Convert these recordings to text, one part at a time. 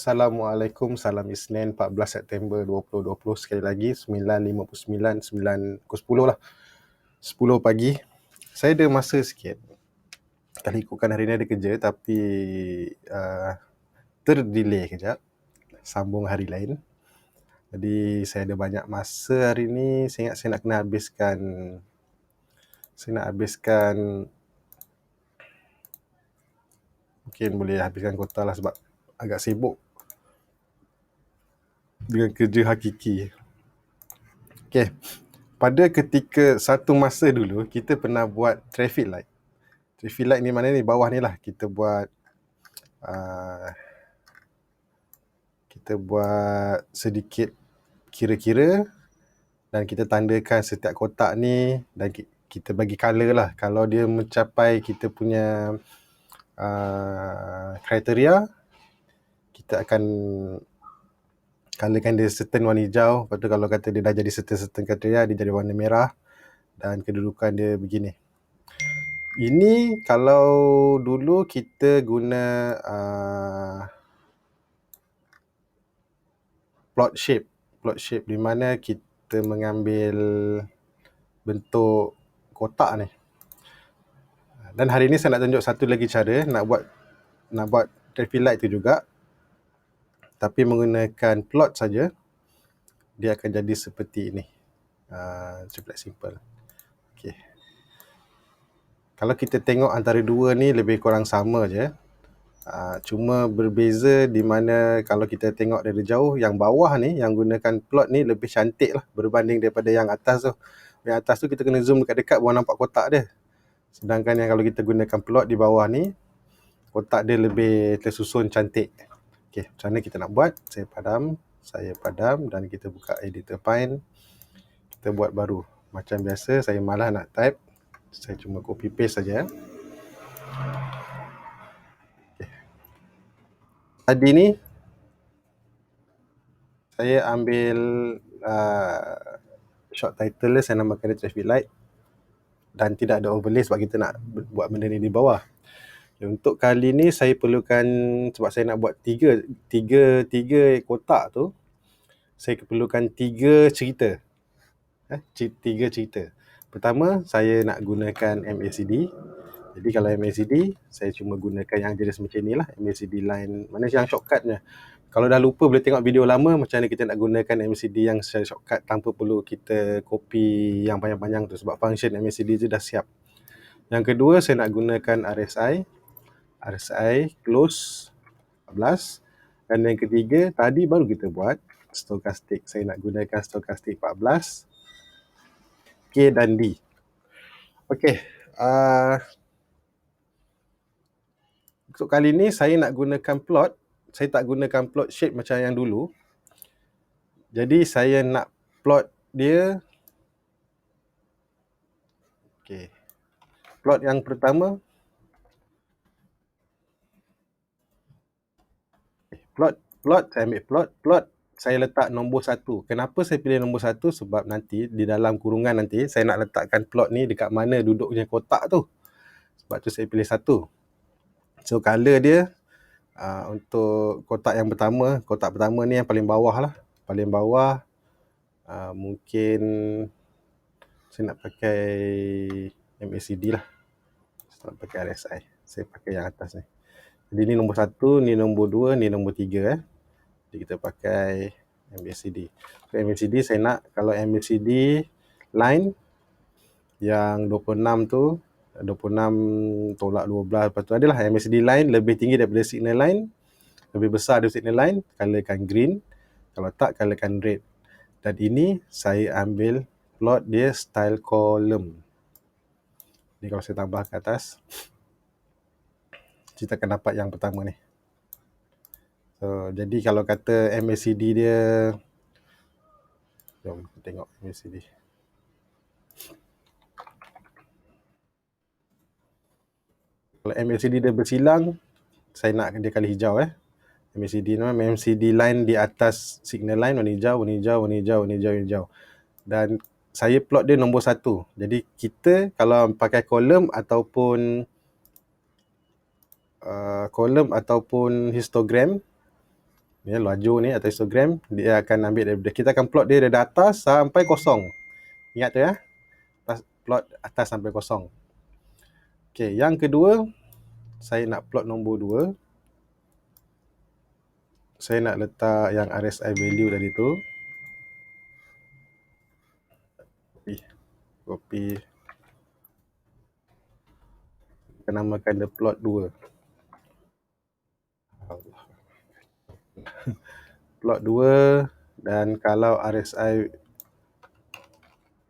Assalamualaikum, salam Isnin 14 September 2020. Sekali lagi 9.59, 9 pukul 10 lah, 10 pagi. Saya ada masa sikit. Kalau ikutkan hari ni ada kerja, tapi terdelay kejap, sambung hari lain. Jadi saya ada banyak masa hari ni. Saya ingat saya nak kena habiskan, mungkin boleh habiskan kota lah sebab agak sibuk dengan kerja hakiki. Okay, pada ketika satu masa dulu kita pernah buat traffic light. Traffic light ni mana ni, bawah ni lah. Kita buat sedikit kira-kira dan kita tandakan setiap kotak ni dan kita bagi colour lah. Kalau dia mencapai kita punya kriteria, kita akan colourkan dia certain warna hijau. Lepas tu kalau kata dia dah jadi certain kriteria, dia jadi warna merah dan kedudukan dia begini. Ini kalau dulu kita guna plot shape di mana kita mengambil bentuk kotak ni. Dan hari ni saya nak tunjuk satu lagi cara nak buat traffic light tu juga, tapi menggunakan plot saja. Dia akan jadi seperti ini. Traffic light simple. Okay. Kalau kita tengok antara dua ni lebih kurang sama je. Cuma berbeza di mana kalau kita tengok dari jauh, yang bawah ni, yang gunakan plot ni lebih cantik lah berbanding daripada yang atas tu. Yang atas tu kita kena zoom dekat-dekat baru nampak kotak dia. Sedangkan yang kalau kita gunakan plot di bawah ni, kotak dia lebih tersusun cantik. Okay, macam mana kita nak buat? Saya padam dan kita buka editor Paint. Kita buat baru. Macam biasa, saya malas nak type. Saya cuma copy paste saja. Tadi ni saya ambil short title dia, saya namakan dia traffic light dan tidak ada overlay sebab kita nak buat benda ni di bawah. Untuk kali ni saya perlukan, sebab saya nak buat tiga kotak tu, saya perlukan tiga cerita. Tiga cerita. Pertama, saya nak gunakan MACD. Jadi kalau MACD, saya cuma gunakan yang jenis macam ni lah, MACD line. Mana yang shortcutnya. Kalau dah lupa, boleh tengok video lama macam mana kita nak gunakan MACD yang secara shortcut tanpa perlu kita copy yang panjang-panjang tu, sebab function MACD je dah siap. Yang kedua, saya nak gunakan RSI close 14. Dan yang ketiga, tadi baru kita buat stochastic. Saya nak gunakan stochastic 14, K dan D. Okey. Untuk kali ni saya nak gunakan plot. Saya tak gunakan plot shape macam yang dulu. Jadi saya nak plot dia. Okey. Plot yang pertama. Plot, saya ambil plot. Saya letak nombor 1. Kenapa saya pilih nombor 1? Sebab nanti di dalam kurungan nanti saya nak letakkan plot ni dekat mana duduknya kotak tu. Sebab tu saya pilih 1. So color dia untuk kotak pertama ni yang paling bawah lah. Paling bawah mungkin saya nak pakai MACD lah. Saya nak pakai RSI. Saya pakai yang atas ni. Jadi ni nombor 1, ni nombor 2, ni nombor 3. Jadi kita pakai MACD. So, MACD saya nak, kalau MACD line yang 26 tu, 26 tolak 12, lepas tu adalah MACD line lebih tinggi daripada signal line, lebih besar dari signal line, colorkan green. Kalau tak, colorkan red. Dan ini saya ambil plot dia style column. Jadi kalau saya tambah ke atas, kita akan dapat yang pertama ni. So, jadi kalau kata MACD dia, jom kita tengok MACD. Kalau MACD dia bersilang, saya nak dia kali hijau. MACD line di atas signal line warna hijau. Dan saya plot dia nombor 1. Jadi kita kalau pakai kolom ataupun histogram, Ya, laju ni atau histogram, dia akan ambil daripada, kita akan plot dia dari atas sampai kosong. Ingat tu ya, plot atas sampai kosong. Okey, yang kedua, saya nak plot nombor 2. Saya nak letak yang RSI value tadi tu. Copy. Kita namakan dia plot 2. Plot 2, dan kalau RSI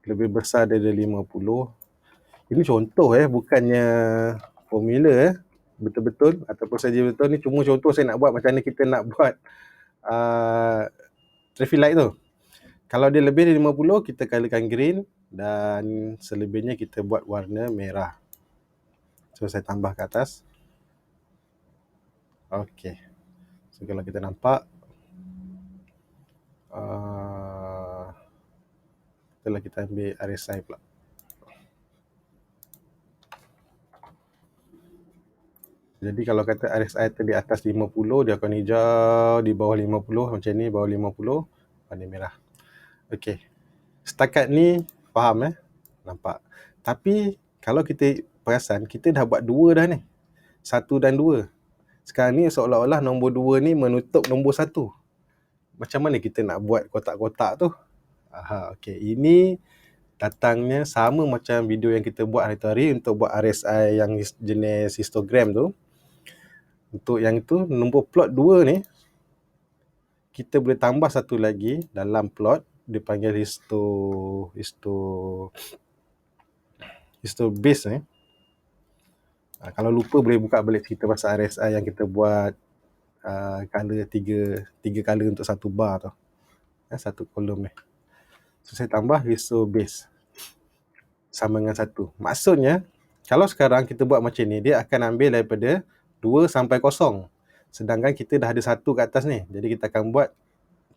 lebih besar dari 50, ini contoh bukannya formula betul-betul ataupun saja betul, ni cuma contoh saya nak buat macam mana kita nak buat traffic light tu. Kalau dia lebih dari 50, kita colourkan green, dan selebihnya kita buat warna merah. So saya tambah ke atas. Okey, so kalau kita nampak, setelah kita ambil RSI pula. Jadi kalau kata RSI tu di atas 50, dia akan hijau, di bawah 50 macam ni, bawah 50 warna merah. Okey, setakat ni faham nampak. Tapi kalau kita perasan, kita dah buat 2 dah ni, 1 dan 2. Sekarang ni seolah-olah nombor 2 ni menutup nombor 1. Macam mana kita nak buat kotak-kotak tu? Okey, ini datangnya sama macam video yang kita buat hari tadi untuk buat RSI yang jenis histogram tu. Untuk yang itu, nombor plot 2 ni, kita boleh tambah satu lagi dalam plot, dipanggil histo base ni. Kalau lupa boleh buka balik cerita pasal RSI yang kita buat color 3 color untuk satu bar tu, satu kolom ni. So saya tambah histo base sama dengan 1. Maksudnya kalau sekarang kita buat macam ni, dia akan ambil daripada 2 sampai 0. Sedangkan kita dah ada 1 kat atas ni. Jadi kita akan buat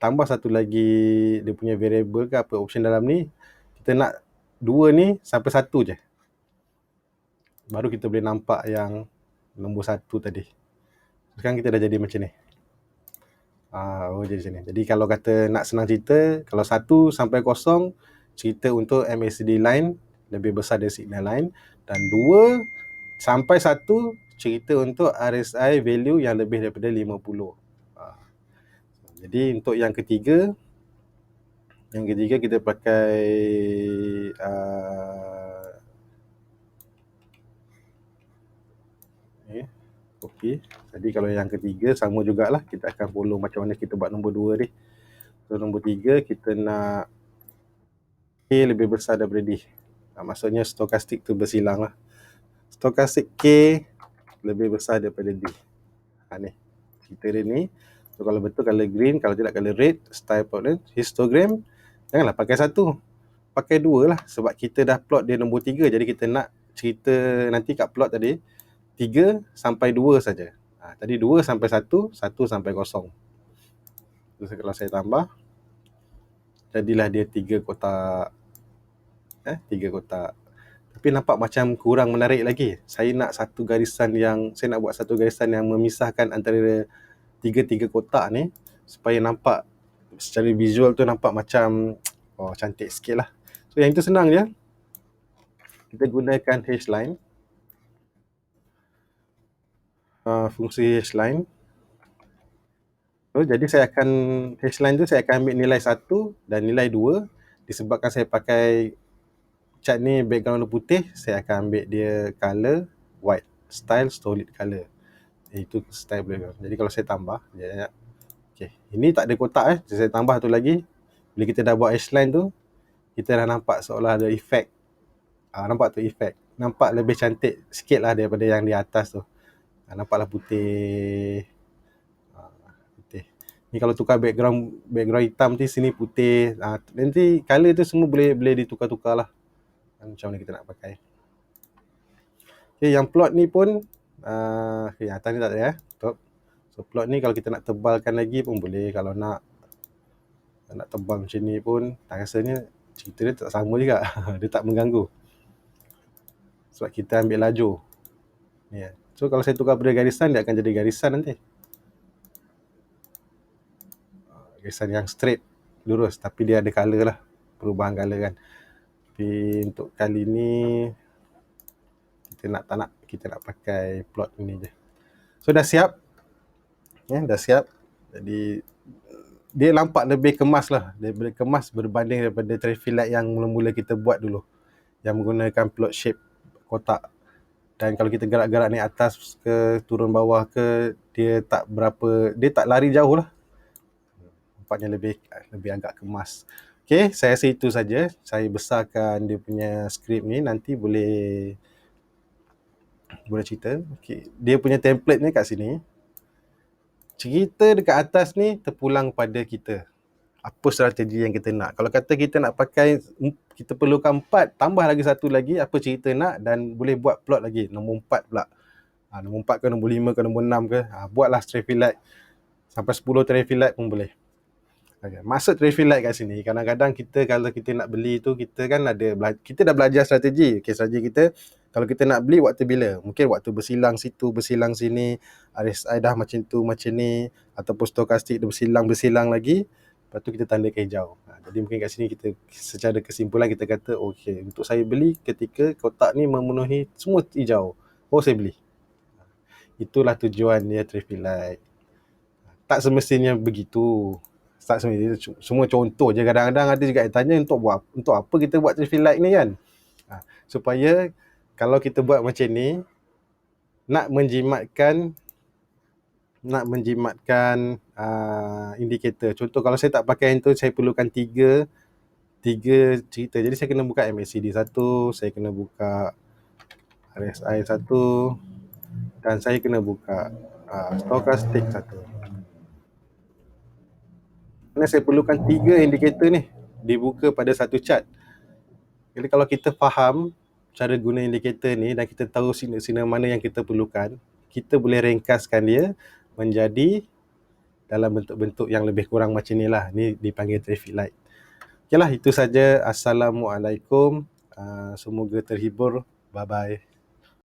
tambah satu lagi dia punya variable ke apa option dalam ni. Kita nak 2 ni sampai 1 je. Baru kita boleh nampak yang nombor 1 tadi. Sekarang kita dah jadi macam ni. Jadi sini. Jadi kalau kata nak senang cerita, kalau 1 sampai 0 cerita untuk MACD line lebih besar dari signal line, dan 2 sampai 1 cerita untuk RSI value yang lebih daripada 50. Jadi untuk yang ketiga kita pakai copy. Jadi kalau yang ketiga sama jugalah, kita akan follow macam mana kita buat nombor 2 ni. So nombor 3 kita nak K lebih besar daripada D. Maksudnya stokastik tu bersilang lah. Stokastik K lebih besar daripada D. Ni cerita dia ni. So kalau betul color green, kalau tidak color red. Style plot histogram, janganlah pakai 1, pakai 2 lah. Sebab kita dah plot dia nombor 3. Jadi kita nak cerita nanti kat plot tadi 3 sampai 2 saja. Tadi 2 sampai 1, 1 sampai 0. Terus kalau saya tambah, jadilah dia 3 kotak. 3 kotak. Tapi nampak macam kurang menarik lagi. Saya nak buat satu garisan yang memisahkan antara 3 kotak ni, supaya nampak secara visual tu nampak macam cantik sikit lah. So yang itu senang je. Kita gunakan H-line. Fungsi H-line. So jadi H-line tu saya akan ambil nilai 1 dan nilai 2. Disebabkan saya pakai cat ni background putih, saya akan ambil dia color white, style solid color. Itu style background. Jadi kalau saya tambah, okay, ini tak ada kotak saya tambah tu lagi. Bila kita dah buat H-line tu, kita dah nampak seolah ada efek. Nampak tu efek. Nampak lebih cantik sikit lah daripada yang di atas tu. Nampaklah putih. Ni kalau tukar background hitam tu, sini putih. Nanti color tu semua boleh ditukar-tukar lah. Macam mana kita nak pakai. Okay, yang plot ni pun atas ni tak ada So plot ni kalau kita nak tebalkan lagi pun boleh. Kalau nak tebal macam ni pun, rasanya cerita dia tak sama juga. Dia tak mengganggu. Sebab kita ambil laju. So kalau saya tukar pada garisan, dia akan jadi garisan nanti. Garisan yang straight, lurus, tapi dia ada color lah, perubahan color kan. Tapi untuk kali ni kita nak pakai plot ni je. So dah siap, dah siap. Jadi dia nampak lebih kemas lah, lebih kemas berbanding daripada traffic light yang mula-mula kita buat dulu, yang menggunakan plot shape kotak. Dan kalau kita gerak-gerak naik atas ke turun bawah ke, dia tak lari jauh lah. Nampaknya lebih agak kemas. Okay, saya rasa itu saja. Saya besarkan dia punya skrip ni, nanti boleh cerita. Okay. Dia punya template ni kat sini. Cerita dekat atas ni terpulang pada kita. Apa strategi yang kita nak. Kalau kata kita nak pakai, kita perlukan 4, tambah lagi satu lagi, apa cerita nak, dan boleh buat plot lagi, nombor 4 pula. Nombor 4 ke, nombor 5 ke, nombor 6 ke. Buatlah traffic light. Sampai 10 traffic light pun boleh. Okay. Maksud traffic light kat sini, kadang-kadang kalau kita nak beli tu, kita kan kita dah belajar strategi. Okay, strategi kita, kalau kita nak beli waktu bila? Mungkin waktu bersilang situ, bersilang sini, RSI dah macam tu, macam ni, ataupun stokastik dia bersilang lagi, lepas tu kita tanda ke hijau. Jadi mungkin kat sini kita, secara kesimpulan kita kata, okay, untuk saya beli ketika kotak ni memenuhi semua hijau, saya beli. Itulah tujuan dia traffic light. Tak semestinya begitu. Semua contoh je. Kadang-kadang ada juga yang tanya, untuk apa kita buat traffic light ni kan? Supaya kalau kita buat macam ni, nak menjimatkan indikator. Contoh, kalau saya tak pakai yang tu, saya perlukan tiga cerita. Jadi saya kena buka MACD 1, saya kena buka RSI 1, dan saya kena buka stokastik 1. Kerana saya perlukan 3 indikator ni dibuka pada satu chart. Jadi kalau kita faham cara guna indikator ni dan kita tahu sinar mana yang kita perlukan, kita boleh ringkaskan dia menjadi dalam bentuk-bentuk yang lebih kurang macam ni lah. Ni dipanggil traffic light. Okay lah, itu saja. Assalamualaikum. Semoga terhibur. Bye-bye.